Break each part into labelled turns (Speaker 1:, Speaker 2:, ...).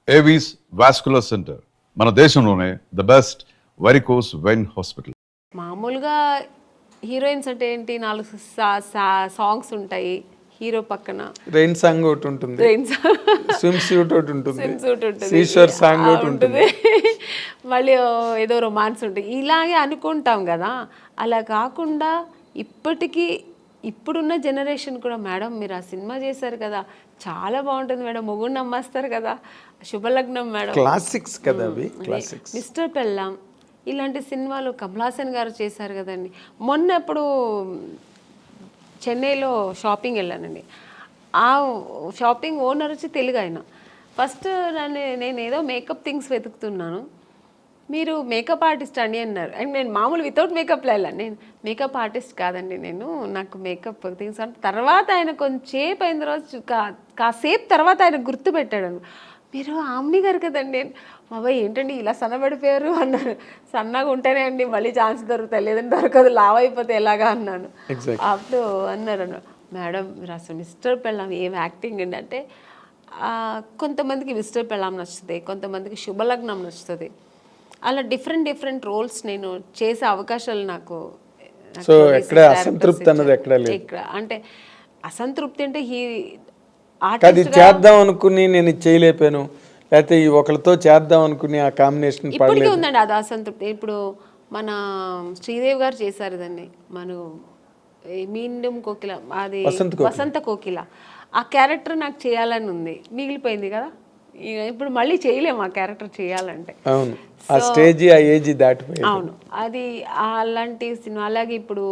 Speaker 1: Avis vascular centre మన దేశంలోనే the best varicose vein hospital.
Speaker 2: మామూలుగా హీరోయిన్స్ అంటే ఏంటి, 4 సాంగ్స్ ఉంటాయి హీరో పక్కన,
Speaker 3: రెయిన్ సాంగ్ ఒకటి ఉంటుంది, స్విమ్ సూట్ ఒకటి ఉంటుంది,
Speaker 2: సూట్ ఉంటుంది,
Speaker 3: సీషోర్ సాంగ్ ఒకటి ఉంటుంది,
Speaker 2: మళ్ళీ ఏదో రొమాన్స్ ఉంటుంది, ఇలాగే అనుకుంటాం కదా. అలా కాకుండా ఇప్పుడున్న జనరేషన్ కూడా, మేడం మీరు ఆ సినిమా చేశారు కదా చాలా బాగుంటుంది మేడం, మొగుడిని నమ్మేస్తారు కదా, శుభలగ్నం మేడం,
Speaker 3: క్లాసిక్స్ కదా అవి, క్లాసిక్స్,
Speaker 2: మిస్టర్ పెళ్ళాం, ఇలాంటి సినిమాలు కమల్ హాసన్ గారు చేశారు కదండి. మొన్న ఎప్పుడు చెన్నైలో షాపింగ్ వెళ్ళానండి. ఆ షాపింగ్ ఓనర్ వచ్చి తెలుగు ఆయన. ఫస్ట్ నేను ఏదో మేకప్ థింగ్స్ వెతుకుతున్నాను, మీరు మేకప్ ఆర్టిస్ట్ అండి అన్నారు. అండ్ నేను మామూలు వితౌట్ మేకప్లో వెళ్ళాను. నేను మేకప్ ఆర్టిస్ట్ కాదండి, నాకు మేకప్ థింగ్స్ అంటే. తర్వాత ఆయన కొంచెంసేపు అయిన తర్వాత కాసేపు తర్వాత ఆయన గుర్తుపెట్టాడు, మీరు ఆమ్ని గారు కదండి. బాబాయ్ ఏంటండి ఇలా సన్నబడిపోయారు అన్నారు. సన్నగా ఉంటేనే అండి మళ్ళీ ఛాన్స్ దొరుకుతాయి, లేదంటే దొరకదు, లావ్ అయిపోతే ఎలాగా అన్నాను. అప్పుడు అన్నారు, మేడం మీరు అసలు మిస్టర్ పెళ్ళాం ఏం యాక్టింగ్ అండి అంటే, కొంతమందికి మిస్టర్ పెళ్ళాం నచ్చుతుంది, కొంతమందికి శుభలగ్నం నచ్చుతుంది. అలా డిఫరెంట్ రోల్స్ నేను చేసే అవకాశాలు నాకు.
Speaker 3: సో ఎక్కడ అసంతృప్తి అన్నది ఎక్కడ లేదు.
Speaker 2: అంటే అసంతృప్తి అంటే
Speaker 3: అది చేద్దాం అనుకుని నేను చేయలేపాను, లేకపోతే ఒకరితో చేద్దాం అనుకుని ఆ కాంబినేషన్
Speaker 2: ఇప్పటికీ ఉందండి అది అసంతృప్తి. ఇప్పుడు మన శ్రీదేవి గారు చేశారు దాన్ని, మీండం కోకిల, అది వసంత కోకిల, ఆ క్యారెక్టర్ నాకు చేయాలని ఉంది, మిగిలిపోయింది కదా. ఇప్పుడు మళ్ళీ చేయలేము ఆ క్యారెక్టర్ చేయాలంటే.
Speaker 3: అవును, ఆ స్టేజ్ ఆ ఏజ్ దాటిపోయింది.
Speaker 2: అవును, అది అలాంటి సినిమా. అలాగే ఇప్పుడు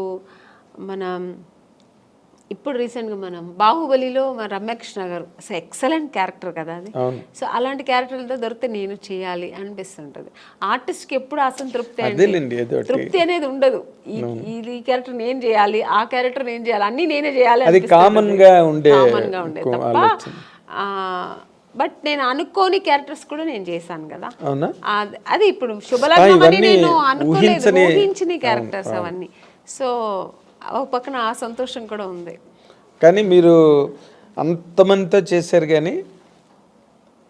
Speaker 2: రీసెంట్గా మనం బాహుబలిలో మన రమ్యకృష్ణ గారు అసలు ఎక్సలెంట్ క్యారెక్టర్ కదా అది. సో అలాంటి క్యారెక్టర్లతో దొరికితే నేను చేయాలి అనిపిస్తుంటుంది. ఆర్టిస్ట్కి ఎప్పుడు అసంతృప్తి తృప్తి అనేది ఉండదు. ఈ క్యారెక్టర్ నేను చేయాలి, ఆ క్యారెక్టర్ నేను చేయాలి, అన్నీ నేనే చేయాలి,
Speaker 3: అది కామన్ గా ఉండే
Speaker 2: తప్ప. బట్ నేను అనుకోని క్యారెక్టర్స్ కూడా నేను చేశాను కదా. అది ఇప్పుడు శుభలగ్నం అని నేను అనుకోలేదు, ఊహించిన క్యారెక్టర్స్ అవన్నీ. సో ఒక పక్కన ఆ సంతోషం కూడా ఉంది.
Speaker 3: కానీ మీరు అంతమందితో చేశారు కానీ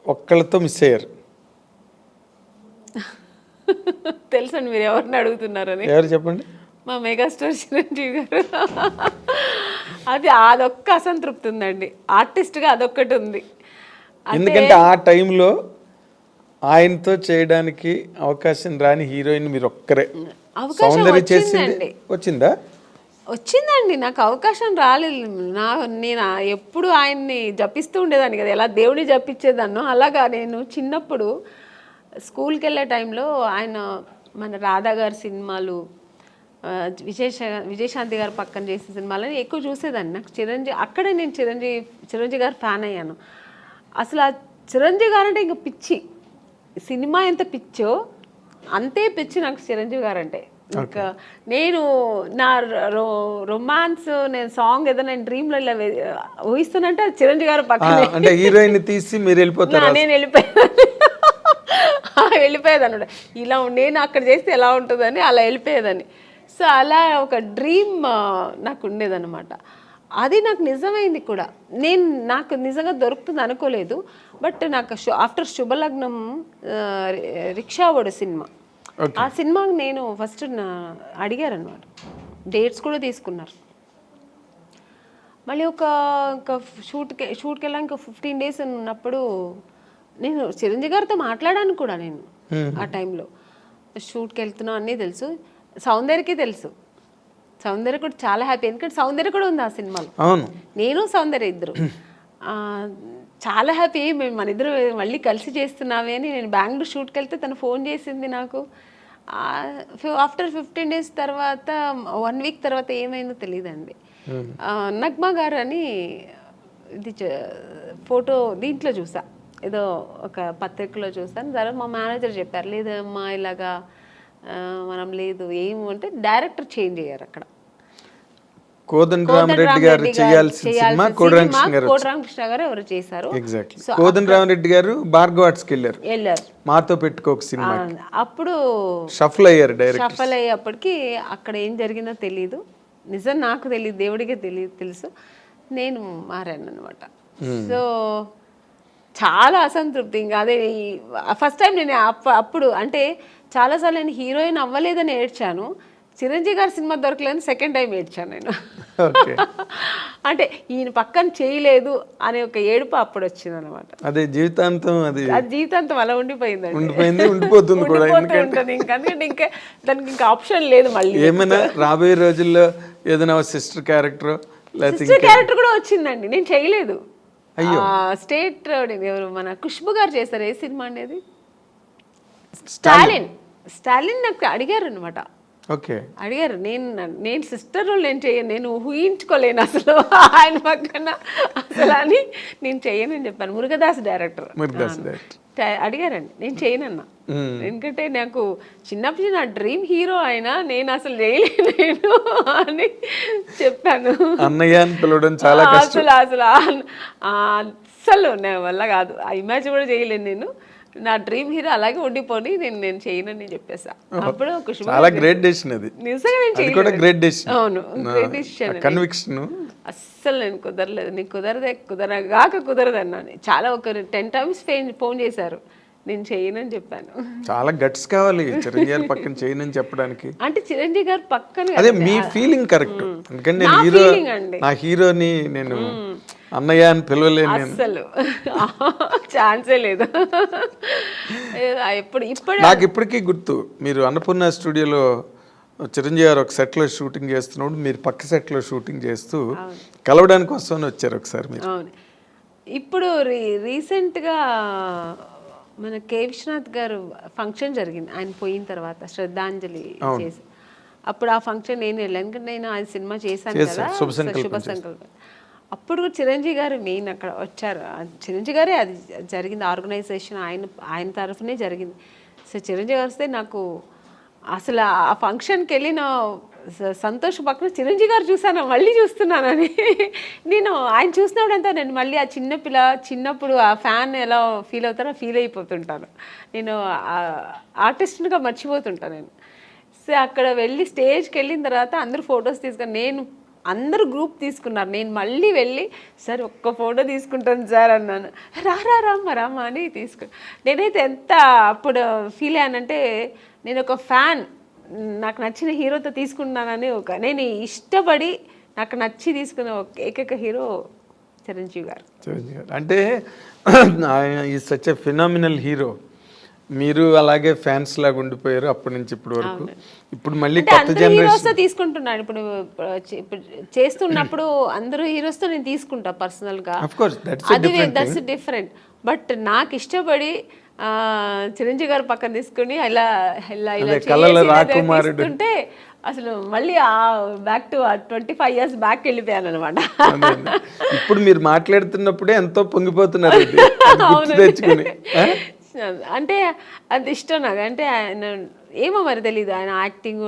Speaker 3: ఒక్కళ్ళతో మిస్ అయ్యారు.
Speaker 2: తెలుసండి మీరు ఎవరిని అడుగుతున్నారని.
Speaker 3: ఎవరు చెప్పండి.
Speaker 2: మా మెగాస్టార్ చిరంజీవి గారు. అదొక్క అసంతృప్తి ఉందండి, ఆర్టిస్ట్గా అదొక్కటి ఉంది.
Speaker 3: ఎందుకంటే ఆ టైంలో ఆయనతో చేయడానికి అవకాశం రాని హీరోయిన్ మీరు ఒక్కరే. సౌందర్య చేసింది
Speaker 2: వచ్చిందండి, నాకు అవకాశం రాలేదు. నేను ఎప్పుడు ఆయన్ని జపిస్తూ ఉండేదాన్ని కదా, ఎలా దేవుడిని జపించేదాన్నో అలాగా. నేను చిన్నప్పుడు స్కూల్కి వెళ్ళే టైంలో ఆయన మన రాధా గారి సినిమాలు, విజయశాంతి గారు పక్కన చేసిన సినిమాలని ఎక్కువ చూసేదాన్ని. నాకు అక్కడే నేను చిరంజీవి గారు ఫ్యాన్ అయ్యాను. అసలు ఆ చిరంజీవి గారు అంటే ఇంకా పిచ్చి, సినిమా ఎంత పిచ్చో అంతే పిచ్చి నాకు చిరంజీవి గారు అంటే. ఇంకా నేను నా రొమాన్స్, నేను సాంగ్ ఏదైనా నేను డ్రీమ్లో ఇలా ఊహిస్తానంటే అది చిరంజీవి గారు పక్కన
Speaker 3: హీరోయిన్ తీసి మీరు వెళ్ళిపోతారు.
Speaker 2: నేను వెళ్ళిపోయేదాన్ని ఇలా నేను అక్కడ చేస్తే ఎలా ఉంటుందని అలా వెళ్ళిపోయేదాన్ని. సో అలా ఒక డ్రీమ్ నాకు ఉండేదన్నమాట. అది నాకు నిజమైంది కూడా. నాకు నిజంగా దొరుకుతుంది అనుకోలేదు. బట్ నాకు ఆఫ్టర్ శుభలగ్నం రిక్షావాడు సినిమా, ఆ సినిమాకి నేను ఫస్ట్ అడిగారు అనమాట, డేట్స్ కూడా తీసుకున్నారు. మళ్ళీ ఒక షూట్కి వెళ్ళాక 15 days ఉన్నప్పుడు నేను చిరంజీవి గారితో మాట్లాడాను కూడా. నేను ఆ టైంలో షూట్కి వెళ్తున్నా అన్నీ తెలుసు, సౌందర్యకి తెలుసు. సౌందర్య కూడా చాలా హ్యాపీ, ఎందుకంటే సౌందర్య కూడా ఉంది ఆ సినిమాలో. నేను సౌందర్య ఇద్దరు చాలా హ్యాపీ. మన ఇద్దరు మళ్ళీ కలిసి చేస్తున్నామే అని. నేను బెంగళూరు షూట్కి వెళ్తే తను ఫోన్ చేసింది నాకు. ఆఫ్టర్ 15 days తర్వాత 1 week తర్వాత ఏమైందో తెలియదండి. నగ్మా గారు అని ఇది ఫోటో దీంట్లో చూసా, ఏదో ఒక పత్రికలో చూసాను. తర్వాత మా మేనేజర్ చెప్పారు, లేదమ్మా ఇలాగా మనం లేదు ఏమంటే డైరెక్టర్ చేంజ్ అయ్యారు అక్కడ.
Speaker 3: కోదండరామరెడ్డి గారు చేయాల్సిన సినిమా
Speaker 2: కోదండరామకృష్ణ గారు ఎవరు చేశారు.
Speaker 3: కోదండరామరెడ్డి గారు భార్గవ ఆర్ట్స్కి వెళ్ళారు, మాతో పెట్టుకోక సినిమా.
Speaker 2: అప్పుడు
Speaker 3: షఫల్ అయ్యారు డైరెక్ట్.
Speaker 2: షఫల్ అయ్యేప్పటికి అక్కడ ఏం జరిగిందో తెలీదు, నిజం నాకు తెలియదు, దేవుడికే తెలుసు. నేను మారాను అనమాట. సో చాలా అసంతృప్తి. ఇంకా అదే ఫస్ట్ టైం నేను అప్పుడు అంటే చాలాసార్లు నేను హీరోయిన్ అవ్వలేదని ఏడ్చాను. చిరంజీవి గారి సినిమా దొరకలేదని సెకండ్ టైం ఏడ్చాను నేను.
Speaker 3: ఓకే.
Speaker 2: అంటే ఈయన పక్కన చేయలేదు అనే ఒక ఏడుపు అప్పుడు వచ్చింది అనమాట.
Speaker 3: అదే జీవితాంతం అది
Speaker 2: జీవితాంతం అలా ఉండిపోయిందండి.
Speaker 3: ఉండిపోతుంది కూడా.
Speaker 2: ఉంటుంది ఎందుకంటే ఇంకా దానికి ఇంకా ఆప్షన్ లేదు మళ్ళీ.
Speaker 3: ఏమైనా రాబోయే రోజుల్లో ఏదైనా సిస్టర్ క్యారెక్టర్
Speaker 2: సిస్టర్ క్యారెక్టర్ కూడా వచ్చిందండి, నేను చేయలేదు. స్టేట్ ఎవరు మన ఖుష్బు గారు చేస్తారు. ఏ సినిమా అండి అది? స్టాలిన్ నాకు అడిగారు అనమాట.
Speaker 3: ఓకే.
Speaker 2: అడిగారు, నేను సిస్టర్ రోల్ నేను చేయను, నేను ఊహించుకోలేను అసలు ఆయన పక్కన అసలు అని నేను చేయనని చెప్పాను. మురుగదాస్ డైరెక్టర్ అడిగారండి, నేను చేయనన్నా. ఎందుకంటే నాకు చిన్నప్పటి నా డ్రీమ్ హీరో ఆయన, నేను అసలు చేయలేను అని చెప్పాను.
Speaker 3: అన్నయ్య అని పిలవడం చాలా కష్టం.
Speaker 2: అసలు నా వల్ల కాదు, ఆ ఇమాజిన్ కూడా చేయలేను నేను. నా డ్రీమ్ హీరో అలాగే ఉండిపోని నేను చేయనని చెప్పేసా. అప్పుడు
Speaker 3: చాలా గ్రేట్ డెసిషన్ అది.
Speaker 2: నిజంగా నేను
Speaker 3: చేయలేదు. Great decision.
Speaker 2: అవును, గ్రేట్ డెసిషన్.
Speaker 3: కన్విక్షన్.
Speaker 2: అస్సలు నేను కుదరలేదు, నీకు కుదరదు అన్నాను. చాలా ఒక 10 times ఫోన్ చేశారు, నేను చేయనని చెప్పాను.
Speaker 3: చాలా గట్స్ కావాలి చిరంజీవి గారు పక్కన చేయనని చెప్పడానికి.
Speaker 2: అంటే చిరంజీవి గారు పక్కన
Speaker 3: అదే మీ ఫీలింగ్ కరెక్ట్. ఎందుకంటే నేను హీరో, నా హీరోని నేను అన్నయ్య అని పిలవలేను.
Speaker 2: అసలు ఛాన్సే లేదు. ఇప్పుడు
Speaker 3: నాకు ఇప్పటికీ గుర్తు, మీరు అన్నపూర్ణ స్టూడియోలో చిరంజీవి గారు ఒక సెట్లో షూటింగ్ చేస్తున్నప్పుడు మీరు పక్క సెట్లో షూటింగ్ చేస్తూ కలవడానికి వస్తామని వచ్చారు ఒకసారి మీరు.
Speaker 2: అవును. ఇప్పుడు రీసెంట్గా మన కే విశ్వనాథ్ గారు ఫంక్షన్ జరిగింది, ఆయన పోయిన తర్వాత శ్రద్ధాంజలి చేసి. అప్పుడు ఆ ఫంక్షన్ నేను వెళ్ళాను, ఎందుకంటే నేను ఆయన సినిమా చేశాను కదా, శుభ సంకల్పం. అప్పుడు చిరంజీవి గారు మెయిన్ అక్కడ వచ్చారు. చిరంజీవి గారే అది జరిగింది, ఆర్గనైజేషన్ ఆయన తరఫునే జరిగింది. సో చిరంజీవి గారు వస్తే నాకు అసలు ఆ ఫంక్షన్కి వెళ్ళిన సంతోష్ పక్కన చిరంజీవి గారు చూసాను, మళ్ళీ చూస్తున్నానని. నేను ఆయన చూసినప్పుడు అంతా నేను మళ్ళీ ఆ చిన్నప్పుడు ఆ ఫ్యాన్ ఎలా ఫీల్ అవుతారో ఫీల్ అయిపోతుంటాను. నేను ఆర్టిస్ట్గా మర్చిపోతుంటాను నేను. సో అక్కడ వెళ్ళి స్టేజ్కి వెళ్ళిన తర్వాత అందరూ ఫొటోస్ తీసుకొని, అందరూ గ్రూప్ తీసుకున్నారు, నేను మళ్ళీ వెళ్ళి సార్ ఒక్క ఫోటో తీసుకుంటాను సార్ అన్నాను. రామ్మ అని నేనైతే ఎంత అప్పుడు ఫీల్ అయ్యానంటే, నేను ఒక ఫ్యాన్, నాకు నచ్చిన హీరోతో తీసుకున్నానని నేను ఇష్టపడి నాకు నచ్చి తీసుకున్న ఏకైక హీరో చిరంజీవి గారు.
Speaker 3: అంటే ఆయన ఈ సచ్ ఎ ఫినామినల్ హీరో. మీరు అలాగే ఫ్యాన్స్ లాగా ఉండిపోయారు అప్పటి నుంచి ఇప్పటి వరకు. ఇప్పుడు మళ్ళీ కొత్త జనరేషన్
Speaker 2: తీసుకుంటున్నాను. ఇప్పుడు చేస్తున్నప్పుడు అందరూ హీరోస్తో నేను తీసుకుంటా పర్సనల్గా, దట్స్ డిఫరెంట్. బట్ నాకు ఇష్టపడి చిరంజీవి గారు పక్కన తీసుకుని ఇలా తీసుకుంటే అసలు మళ్ళీ బ్యాక్ టు 25 years బ్యాక్ వెళ్ళిపోయాను అనమాట.
Speaker 3: ఇప్పుడు మీరు మాట్లాడుతున్నప్పుడే ఎంతో పొంగిపోతున్నారు.
Speaker 2: అంటే అది ఇష్టం నాకు. అంటే ఆయన ఏమో మరి తెలీదు, ఆయన యాక్టింగ్,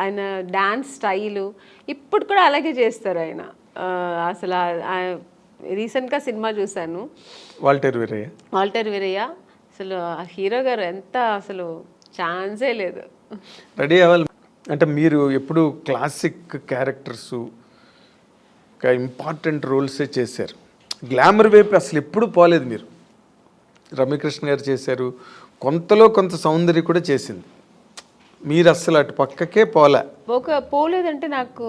Speaker 2: ఆయన డాన్స్ స్టైలు ఇప్పుడు కూడా అలాగే చేస్తారు ఆయన. అసలు రీసెంట్గా సినిమా చూశాను, వాల్టర్ వీరయ్య. అసలు ఆ హీరో గారు ఎంత అసలు ఛాన్సే లేదు.
Speaker 3: రెడీ అవ్వాలి అంటే మీరు ఎప్పుడు క్లాసిక్ క్యారెక్టర్స్, ఒక ఇంపార్టెంట్ రోల్సే చేశారు. గ్లామర్ వైపు అసలు ఎప్పుడు పోలేదు మీరు. రమ్యకృష్ణ గారు చేశారు, కొంతలో కొంత సౌందర్యం కూడా చేసింది. మీరు అసలు అటు పక్కకే
Speaker 2: పోలేదంటే నాకు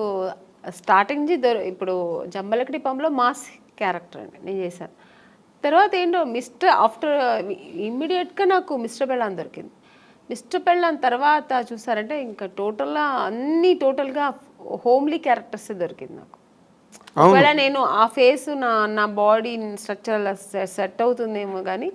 Speaker 2: స్టార్టింగ్ నుంచి ఇప్పుడు జంబలకడి పంలో మాస్ క్యారెక్టర్ అండి నేను చేశాను. తర్వాత ఏంటో ఆఫ్టర్ ఇమ్మీడియట్గా నాకు మిస్టర్ పెళ్ళాన్ దొరికింది. మిస్టర్ పెళ్ళాన్ తర్వాత చూసారంటే ఇంకా టోటల్గా హోమ్లీ క్యారెక్టర్స్ దొరికింది నాకు. ఒకవేళ నేను ఆ ఫేస్ నా బాడీ స్ట్రక్చర్ సెట్ అవుతుందేమో కానీ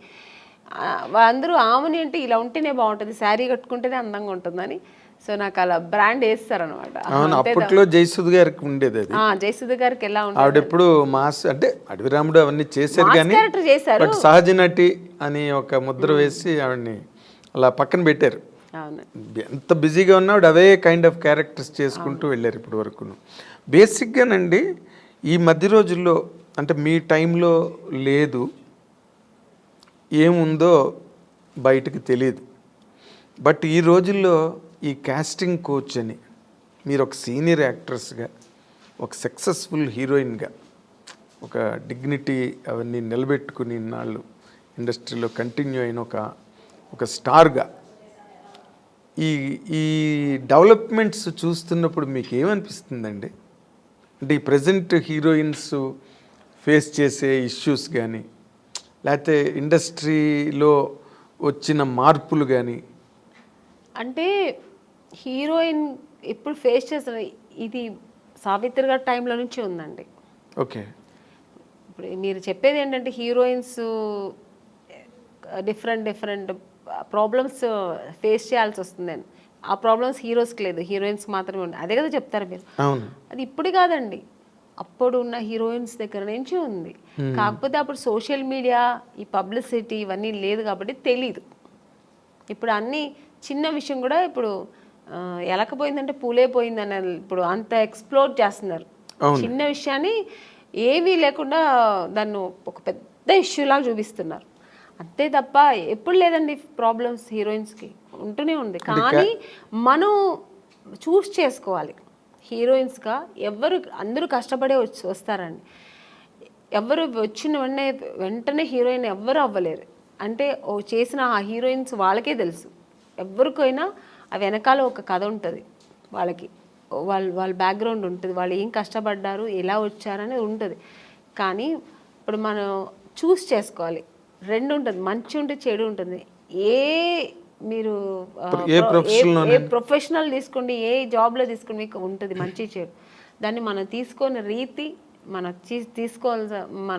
Speaker 2: అందరూ ఆమెని అంటే ఇలా ఉంటేనే బాగుంటుంది, శారీ కట్టుకుంటేనే అందంగా ఉంటుందని. సో నాకు అలా బ్రాండ్ వేస్తారనమాట.
Speaker 3: అప్పట్లో జయసుధ గారికి ఉండేది అది.
Speaker 2: జయసుధ గారికి ఎలా ఉంటుంది,
Speaker 3: ఆవిడ ఎప్పుడు మాస్ అంటే అడవిరాముడు అవన్నీ చేశారు కానీ బట్ సహజ నటి అని ఒక ముద్ర వేసి ఆవిడని అలా పక్కన పెట్టారు. ఎంత బిజీగా ఉన్నా ఆవిడ అవే కైండ్ ఆఫ్ క్యారెక్టర్స్ చేసుకుంటూ వెళ్ళారు ఇప్పటి వరకు. బేసిక్గానండి ఈ మధ్య రోజుల్లో అంటే మీ టైంలో లేదు, ఏముందో బయటకు తెలియదు. బట్ ఈ రోజుల్లో ఈ కాస్టింగ్ కోచ్ అని మీరు ఒక సీనియర్ యాక్ట్రెస్గా, ఒక సక్సెస్ఫుల్ హీరోయిన్గా, ఒక డిగ్నిటీ అవన్నీ నిలబెట్టుకుని ఇన్నాళ్ళు ఇండస్ట్రీలో కంటిన్యూ అయిన ఒక స్టార్గా ఈ ఈ డెవలప్మెంట్స్ చూస్తున్నప్పుడు మీకు ఏమనిపిస్తుందండి? అంటే ఈ ప్రజెంట్ హీరోయిన్స్ ఫేస్ చేసే ఇష్యూస్ కానీ, లేకపోతే ఇండస్ట్రీలో వచ్చిన మార్పులు కానీ.
Speaker 2: అంటే హీరోయిన్ ఇప్పుడు ఫేస్ చేస్తున్న ఇది సావిత్రి గారి టైంలో నుంచి ఉందండి.
Speaker 3: ఓకే.
Speaker 2: ఇప్పుడు మీరు చెప్పేది ఏంటంటే హీరోయిన్స్ డిఫరెంట్ ప్రాబ్లమ్స్ ఫేస్ చేయాల్సి వస్తుందని. ఆ ప్రాబ్లమ్స్ హీరోస్కి లేదు, హీరోయిన్స్కి మాత్రమే ఉంది. అదే కదా చెప్తారు మీరు.
Speaker 3: అవును.
Speaker 2: అది ఇప్పుడు కాదండి, అప్పుడు ఉన్న హీరోయిన్స్ దగ్గర నుంచి ఉంది. కాకపోతే అప్పుడు సోషల్ మీడియా, ఈ పబ్లిసిటీ ఇవన్నీ లేదు కాబట్టి తెలీదు. ఇప్పుడు అన్ని చిన్న విషయం కూడా ఇప్పుడు ఎలకపోయిందంటే పూలే పోయిందని ఇప్పుడు అంత ఎక్స్ప్లోర్ చేస్తున్నారు. చిన్న విషయాన్ని ఏమీ లేకుండా దాన్ని ఒక పెద్ద ఇష్యూలాగా చూపిస్తున్నారు. అంతే తప్ప ఎప్పుడు లేదండి ప్రాబ్లమ్స్ హీరోయిన్స్కి, ఉంటూనే ఉంది. కానీ మనం చూస్ చేసుకోవాలి. హీరోయిన్స్గా అందరూ కష్టపడే వస్తారండి. ఎవరు వచ్చిన వెంటనే హీరోయిన్ ఎవ్వరు అవ్వలేరు. అంటే చేసిన ఆ హీరోయిన్స్ వాళ్ళకే తెలుసు. ఎవరికైనా ఆ వెనకాల ఒక కథ ఉంటుంది, వాళ్ళకి వాళ్ళ బ్యాక్గ్రౌండ్ ఉంటుంది, వాళ్ళు ఏం కష్టపడ్డారు, ఎలా వచ్చారనేది ఉంటుంది. కానీ ఇప్పుడు మనం చూస్ చేసుకోవాలి. రెండు ఉంటుంది, మంచి ఉంటుంది, చెడు ఉంటుంది. మీరు ఏ ప్రొఫెషనల్ తీసుకోండి, ఏ జాబ్లో తీసుకోండి, మీకు ఉంటుంది మంచి చెడు. దాన్ని మనం తీసుకునే రీతి, మనం తీసుకోవాల్సిన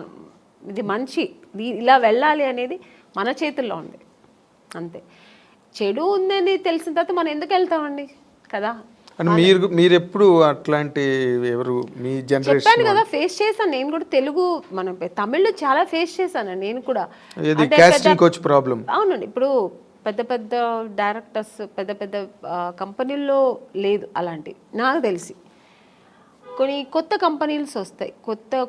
Speaker 2: ఇది మంచి ఇలా వెళ్ళాలి అనేది మన చేతుల్లో ఉంది అంతే. చెడు ఉందని తెలిసిన తర్వాత మనం ఎందుకు వెళ్తామండి కదా.
Speaker 3: అని మీరు ఎప్పుడు అట్లాంటి ఎవరు మీ జనరేషన్?
Speaker 2: చెప్పాను కదా, ఫేస్ చేశాను నేను కూడా. తెలుగు మనం తమిళ్లో చాలా ఫేస్ చేశాను నేను కూడా.
Speaker 3: Casting couch problem.
Speaker 2: అవునండి. ఇప్పుడు పెద్ద డైరెక్టర్స్ పెద్ద కంపెనీల్లో లేదు అలాంటి నాకు తెలిసి. కొన్ని కొత్త కంపెనీస్ వస్తాయి,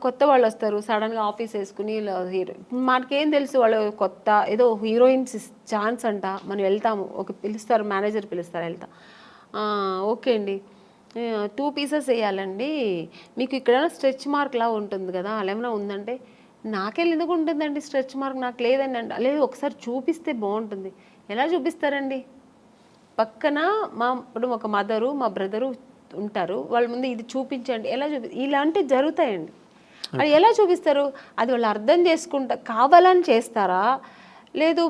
Speaker 2: కొత్త వాళ్ళు వస్తారు, సడన్గా ఆఫీస్ వేసుకుని హీరో. మనకేం తెలుసు వాళ్ళు కొత్త ఏదో హీరోయిన్స్ ఛాన్స్ అంట, మనం వెళ్తాము. పిలుస్తారు, మేనేజర్ పిలుస్తారు, వెళ్తాం. ఓకే అండి, 2 పీసెస్ వేయాలండి, మీకు ఇక్కడ స్ట్రెచ్ మార్క్ లా ఉంటుంది కదా, అలా ఏమైనా ఉందంటే, నాకెళ్ళి ఎందుకు ఉంటుందండి స్ట్రెచ్ మార్క్, నాకు లేదండి అంటే, లేదు ఒకసారి చూపిస్తే బాగుంటుంది. ఎలా చూపిస్తారండి? పక్కన ఇప్పుడు ఒక మదరు మా బ్రదరు ఉంటారు, వాళ్ళ ముందు ఇది చూపించండి, ఎలా ఇలాంటివి జరుగుతాయండి. అది ఎలా చూపిస్తారు? అది వాళ్ళు అర్థం కావాలని చేస్తారా, లేదు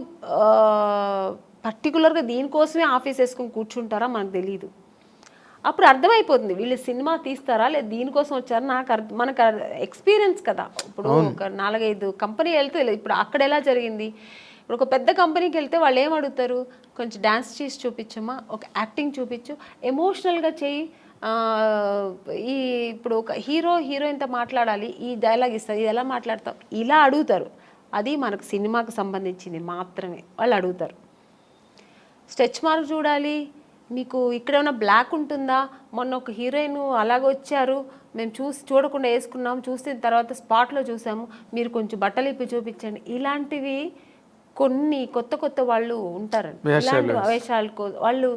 Speaker 2: పర్టికులర్గా దీనికోసమే ఆఫీస్ వేసుకొని కూర్చుంటారా, మనకు తెలియదు. అప్పుడు అర్థమైపోతుంది వీళ్ళు సినిమా తీస్తారా లేదు దీనికోసం వచ్చారా. మనకు ఎక్స్పీరియన్స్ కదా. ఇప్పుడు ఒక 4-5 కంపెనీ వెళ్తే ఇప్పుడు అక్కడ ఎలా జరిగింది. ఇప్పుడు ఒక పెద్ద కంపెనీకి వెళ్తే వాళ్ళు ఏం అడుగుతారు, కొంచెం డ్యాన్స్ చేసి చూపించమ్మా, ఒక యాక్టింగ్ చూపించు, ఎమోషనల్గా చేయి, ఇప్పుడు ఒక హీరోయిన్తో మాట్లాడాలి, ఈ డైలాగ్ ఇస్తారు, ఇది ఎలా మాట్లాడతాం, ఇలా అడుగుతారు. అది మనకు సినిమాకు సంబంధించింది మాత్రమే వాళ్ళు అడుగుతారు. స్ట్రెచ్ మార్క్ చూడాలి, మీకు ఇక్కడ ఏమైనా బ్లాక్ ఉంటుందా, మొన్న ఒక హీరోయిన్ అలాగ వచ్చారు, మేము చూడకుండా వేసుకున్నాము, చూసిన తర్వాత స్పాట్లో చూసాము, మీరు కొంచెం బట్టలు ఇప్పి చూపించండి. ఇలాంటివి కొన్ని కొత్త వాళ్ళు ఉంటారండి. ఇలాంటి వేషాలు వాళ్ళు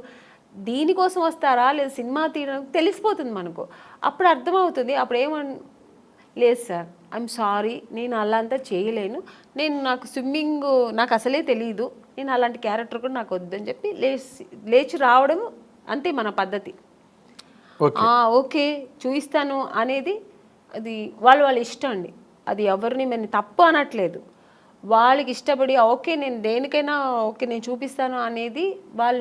Speaker 2: దీనికోసం వస్తారా లేదు సినిమా తీయడం తెలిసిపోతుంది మనకు. అప్పుడు అర్థమవుతుంది. అప్పుడు లేదు సార్, ఐఎమ్ సారీ, నేను అలా అంతా చేయలేను, నాకు స్విమ్మింగ్ నాకు అసలే తెలియదు, నేను అలాంటి క్యారెక్టర్ కూడా నాకు వద్దని చెప్పి లేచి రావడం అంతే మన పద్ధతి. ఓకే చూపిస్తాను అనేది అది వాళ్ళ ఇష్టం అండి. అది ఎవరిని మేము తప్పు అనట్లేదు, వాళ్ళకి ఇష్టపడి ఓకే నేను దేనికైనా ఓకే నేను చూపిస్తాను అనేది వాళ్ళ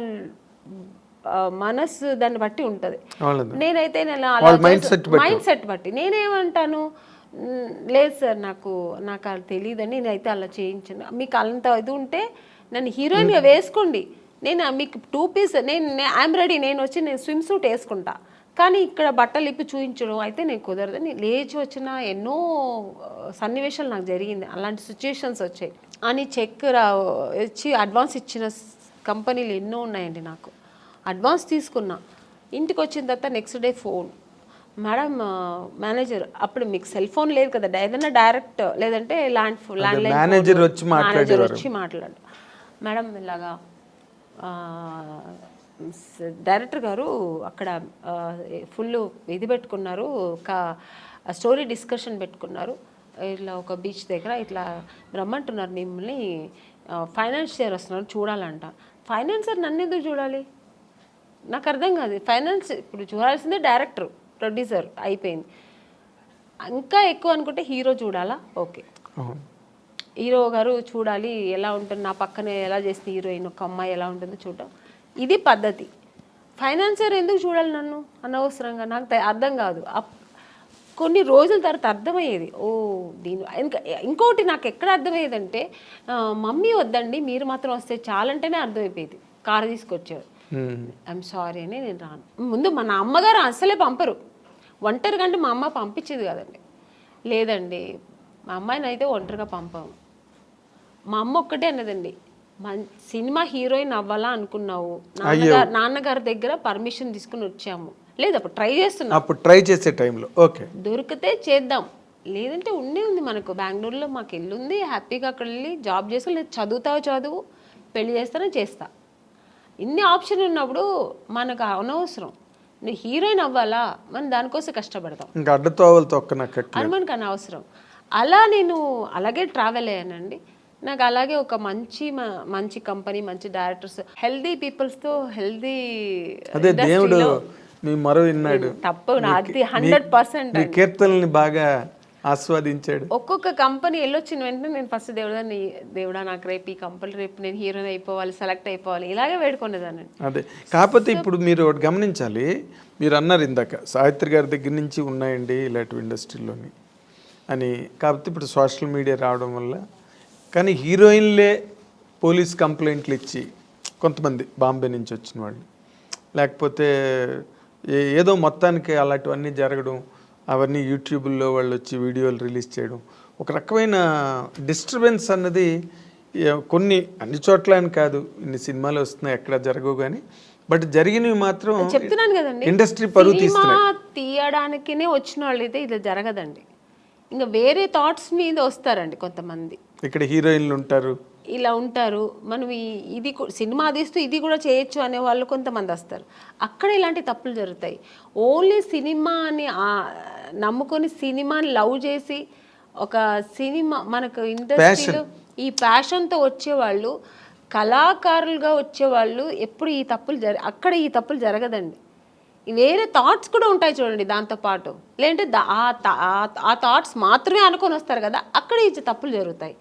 Speaker 2: మనసు దాన్ని బట్టి ఉంటుంది. నేనైతే మైండ్ సెట్ బట్టి నేనేమంటాను, లేదు సార్ నాకు అది తెలియదని నేనైతే అలా చేయించాను, మీకు అంత ఇది ఉంటే నన్ను హీరోయిన్గా వేసుకోండి, నేను మీకు 2 పీస్ ఐఎమ్ రెడీ, నేను స్విమ్ సూట్ వేసుకుంటా, కానీ ఇక్కడ బట్టలు ఇప్పి చూపించడం అయితే నేను కుదరదని లేచి వచ్చిన ఎన్నో సన్నివేశాలు నాకు జరిగింది. అలాంటి సిచ్యుయేషన్స్ వచ్చాయి అని ఇచ్చి అడ్వాన్స్ ఇచ్చిన కంపెనీలు ఎన్నో ఉన్నాయండి. నాకు అడ్వాన్స్ తీసుకున్నా, ఇంటికి వచ్చిన తర్వాత next day phone, madam manager, అప్పుడు మీకు సెల్ ఫోన్ లేదు కదా, ఏదైనా డైరెక్ట్ లేదంటే ల్యాండ్లైన్
Speaker 3: మేనేజర్ వచ్చి
Speaker 2: మాట్లాడు, మేడం ఇలాగా డైరెక్టర్ గారు అక్కడ ఫుల్ ఇది పెట్టుకున్నారు, స్టోరీ డిస్కషన్ పెట్టుకున్నారు, ఇట్లా ఒక బీచ్ దగ్గర ఇట్లా రమ్మంటున్నారు మిమ్మల్ని, ఫైనాన్షియర్ వస్తున్నారు చూడాలంట. ఫైనాన్సర్ నన్ను ఎందుకు చూడాలి? నాకు అర్థం కాదు. ఫైనాన్స్ ఇప్పుడు చూడాల్సిందే డైరెక్టర్, ప్రొడ్యూసర్ అయిపోయింది. ఇంకా ఎక్కువ అనుకుంటే హీరో చూడాలా? ఓకే, హీరో గారు చూడాలి ఎలా ఉంటుంది, నా పక్కనే ఎలా చేస్తుంది హీరోయిన్, ఒక అమ్మాయి ఎలా ఉంటుందో చూడటం, ఇది పద్ధతి. ఫైనాన్సర్ ఎందుకు చూడాలి నన్ను అనవసరంగా? నాకు అర్థం కాదు. కొన్ని రోజుల తర్వాత అర్థమయ్యేది, ఓ దీని ఇంకోటి నాకు ఎక్కడ అర్థమయ్యేదంటే, మమ్మీ వద్దండి మీరు మాత్రం వస్తే చాలంటేనే అర్థమైపోయేది. కారు తీసుకొచ్చారు, ఐఎమ్ సారీ అని నేను రాను. ముందు మా అమ్మగారు అసలే పంపరు, ఒంటరిగా అంటే మా అమ్మ పంపించేది కదండి. లేదండి మా అమ్మాయిని అయితే ఒంటరిగా పంపాము. మా అమ్మ ఒక్కటే అన్నదండి, సినిమా హీరోయిన్ అవ్వాలా అనుకున్నావు, నాన్నగారి దగ్గర పర్మిషన్ తీసుకుని వచ్చాము. లేదు అప్పుడు ట్రై చేస్తున్నాం,
Speaker 3: అప్పుడు ట్రై చేసే టైంలో ఓకే
Speaker 2: దొరికితే చేద్దాం, లేదంటే ఉండే ఉంది మనకు బెంగళూరులో మాకు ఇల్లు ఉంది, హ్యాపీగా అక్కడ వెళ్ళి జాబ్ చేస్తా, లేదు చదువుతావు చదువు, పెళ్లి చేస్తానో చేస్తా. ఇన్ని ఆప్షన్ ఉన్నప్పుడు మనకు అనవసరం. నువ్వు హీరోయిన్ అవ్వాలా, మనం దానికోసం కష్టపడతాం,
Speaker 3: ఇంకా అడ్డతోవలతో
Speaker 2: అని మనకు అనవసరం. అలా నేను అలాగే ట్రావెల్ అయ్యానండి. నాకు అలాగే ఒక మంచి కంపెనీ, మంచి డైరెక్టర్స్, హెల్దీ పీపుల్స్తో హెల్దీ,
Speaker 3: అదే దేవుడు మీ మరో విన్నాడు,
Speaker 2: తప్పు నాది 100%.
Speaker 3: కీర్తనల్ని బాగా ఆస్వాదించాడు.
Speaker 2: ఒక్కొక్క కంపెనీ వెళ్ళొచ్చిన వెంటనే నేను ఫస్ట్ దేవుడా నాకు రేపు ఈ కంపెనీ, రేపు నేను హీరోయిన్ అయిపోవాలి, సెలెక్ట్ అయిపోవాలి, ఇలాగే వేడుకునేదాన్ని.
Speaker 3: అదే కాకపోతే ఇప్పుడు మీరు ఒకటి గమనించాలి, మీరు అన్నారు ఇందాక సావిత్రి గారి దగ్గర నుంచి ఉన్నాయండి ఇలాంటి ఇండస్ట్రీలోని అని. కాకపోతే ఇప్పుడు సోషల్ మీడియా రావడం వల్ల, కానీ హీరోయిన్లే పోలీస్ కంప్లైంట్లు ఇచ్చి కొంతమంది బాంబే నుంచి వచ్చిన వాళ్ళు, లేకపోతే ఏదో మొత్తానికి అలాంటివన్నీ జరగడం, అవన్నీ యూట్యూబ్లో వాళ్ళు వచ్చి వీడియోలు రిలీజ్ చేయడం, ఒక రకమైన డిస్టర్బెన్స్ అన్నది కొన్ని అన్ని చోట్ల అని కాదు, ఇన్ని సినిమాలు వస్తున్నాయి ఎక్కడ జరగవు కానీ, బట్ జరిగినవి మాత్రం
Speaker 2: చెప్తున్నాను కదండి,
Speaker 3: ఇండస్ట్రీ పరువు
Speaker 2: తీయడానికినే వచ్చిన వాళ్ళు అయితే ఇది జరగదండి. ఇంకా వేరే థాట్స్ మీద వస్తారండి కొంతమంది.
Speaker 3: ఇక్కడ హీరోయిన్లు ఉంటారు,
Speaker 2: ఇలా ఉంటారు, మనం ఇది సినిమా తీస్తూ ఇది కూడా చేయొచ్చు అనే వాళ్ళు కొంతమంది వస్తారు. అక్కడ ఇలాంటి తప్పులు జరుగుతాయి. ఓన్లీ సినిమా అని నమ్ముకొని సినిమాని లవ్ చేసి ఒక సినిమా మనకు ఇండస్ట్రీలో ఈ ప్యాషన్తో వచ్చేవాళ్ళు, కళాకారులుగా వచ్చేవాళ్ళు ఎప్పుడు ఈ తప్పులు అక్కడ ఈ తప్పులు జరగదండి. వేరే థాట్స్ కూడా ఉంటాయి చూడండి దాంతోపాటు, లేదంటే ఆ థాట్స్ మాత్రమే అనుకొని వస్తారు కదా, అక్కడ ఈ తప్పులు జరుగుతాయి.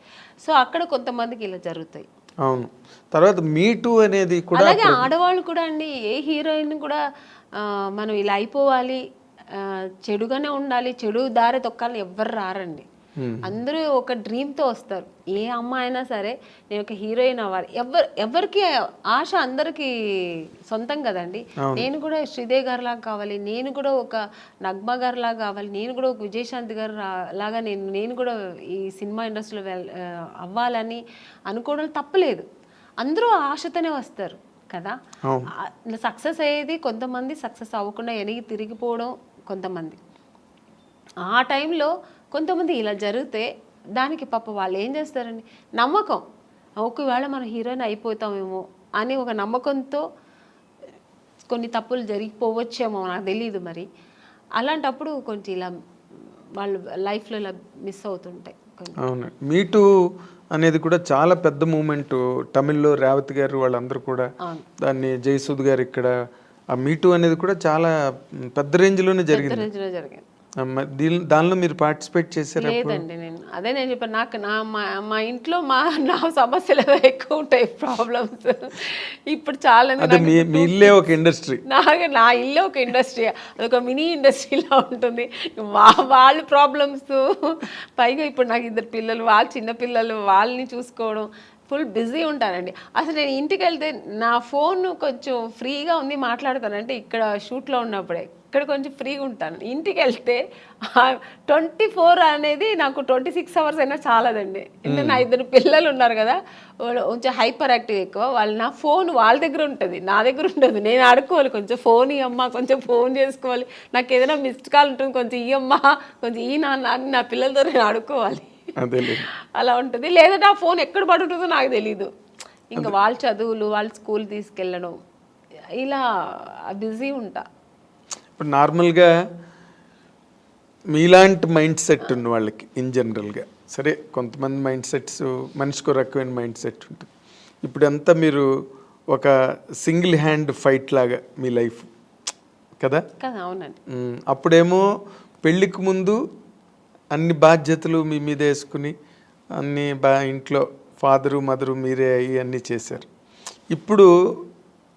Speaker 2: సో అక్కడ కొంతమందికి ఇలా జరుగుతాయి.
Speaker 3: అవును. తర్వాత మీటూ అనేది కూడా,
Speaker 2: అలాగే ఆడవాళ్ళు కూడా అండి, ఏ హీరోయిన్ కూడా మనం ఇలా అయిపోవాలి, చెడుగానే ఉండాలి, చెడు దారి తొక్కాలని ఎవ్వరు రారండి. అందరూ ఒక డ్రీమ్తో వస్తారు. ఏ అమ్మాయి అయినా సరే నేను ఒక హీరోయిన్ అవ్వాలి, ఎవరికి ఆశ అందరికీ సొంతం కదండి. నేను కూడా శ్రీదేవి గారి లాగా కావాలి, నేను కూడా ఒక నగ్మ గారి లాగా కావాలి, నేను కూడా ఒక విజయశాంతి గారు లాగా నేను కూడా ఈ సినిమా ఇండస్ట్రీలో అవ్వాలని అనుకోవడం తప్పలేదు. అందరూ ఆశతోనే వస్తారు కదా. సక్సెస్ అయ్యేది కొంతమంది, సక్సెస్ అవ్వకుండా వెనక్కి తిరిగిపోవడం కొంతమంది. ఆ టైంలో కొంతమంది ఇలా జరిగితే దానికి పాప వాళ్ళు ఏం చేస్తారండి, నమ్మకం, ఒకవేళ మనం హీరోయిన్ అయిపోతామేమో అని ఒక నమ్మకంతో కొన్ని తప్పులు జరిగిపోవచ్చేమో, నాకు తెలీదు మరి. అలాంటప్పుడు కొంచెం ఇలా వాళ్ళు లైఫ్లో ఇలా మిస్ అవుతుంటాయి.
Speaker 3: అవును, మీటూ అనేది కూడా చాలా పెద్ద మూమెంట్. తమిళ్లో రేవతి గారు వాళ్ళందరూ కూడా దాన్ని, జయసూద్ గారు ఇక్కడ, ఆ మీటూ అనేది కూడా చాలా పెద్ద రేంజ్లోనే జరిగింది. దానిలో మీరు పార్టిసిపేట్ చేశారా?
Speaker 2: లేదండి, నేను చెప్పాను, నాకు మా ఇంట్లో నా సమస్యలు ఎక్కువ ఉంటాయి, ప్రాబ్లమ్స్. ఇప్పుడు చాలా
Speaker 3: మీ ఇల్లే ఒక ఇండస్ట్రీ,
Speaker 2: నా ఇల్లే ఒక ఇండస్ట్రీ, అదొక మినీ ఇండస్ట్రీలా ఉంటుంది. వాళ్ళ ప్రాబ్లమ్స్, పైగా ఇప్పుడు నాకు 2 పిల్లలు, వాళ్ళు చిన్న పిల్లలు, వాళ్ళని చూసుకోవడం, ఫుల్ బిజీ ఉంటానండి. అసలు నేను ఇంటికి వెళ్తే నా ఫోన్ కొంచెం ఫ్రీగా ఉంది మాట్లాడతానంటే ఇక్కడ షూట్లో ఉన్నప్పుడే, ఇక్కడ కొంచెం ఫ్రీగా ఉంటాను. ఇంటికి వెళ్తే 24 అనేది నాకు 26 అవర్స్ అయినా చాలదండి. అంటే నా 2 పిల్లలు ఉన్నారు కదా, కొంచెం హైపర్ యాక్టివ్ ఎక్కువ, వాళ్ళు నా ఫోన్ వాళ్ళ దగ్గర ఉంటుంది, నా దగ్గర ఉండదు. నేను ఆడుకోవాలి, కొంచెం ఫోన్ ఇవ్వమ్మా, కొంచెం ఫోన్ చేసుకోవాలి, నాకు ఏదైనా మిస్డ్ కాల్ ఉంటుంది, కొంచెం ఇవ్వమ్మా, కొంచెం ఈ నాన్న అని నా పిల్లలతో నేను ఆడుకోవాలి, అలా ఉంటుంది. లేదంటే ఆ ఫోన్ ఎక్కడ పడుతుందో నాకు తెలీదు. ఇంకా వాళ్ళ చదువులు, వాళ్ళ స్కూల్ తీసుకెళ్ళడం, ఇలా బిజీ ఉంటా.
Speaker 3: ఇప్పుడు నార్మల్గా మీలాంటి మైండ్ సెట్ ఉన్న వాళ్ళకి ఇన్ జనరల్గా, సరే కొంతమంది మైండ్ సెట్స్ మనిషికి రకమైన మైండ్ సెట్ ఉంటుంది. ఇప్పుడంతా మీరు ఒక సింగిల్ హ్యాండ్ ఫైట్ లాగా మీ లైఫ్ కదా.
Speaker 2: అవునండి.
Speaker 3: అప్పుడేమో పెళ్ళికి ముందు అన్ని బాధ్యతలు మీ మీద వేసుకుని అన్ని ఇంట్లో ఫాదరు మదరు మీరే అయ్యి అన్నీ చేశారు. ఇప్పుడు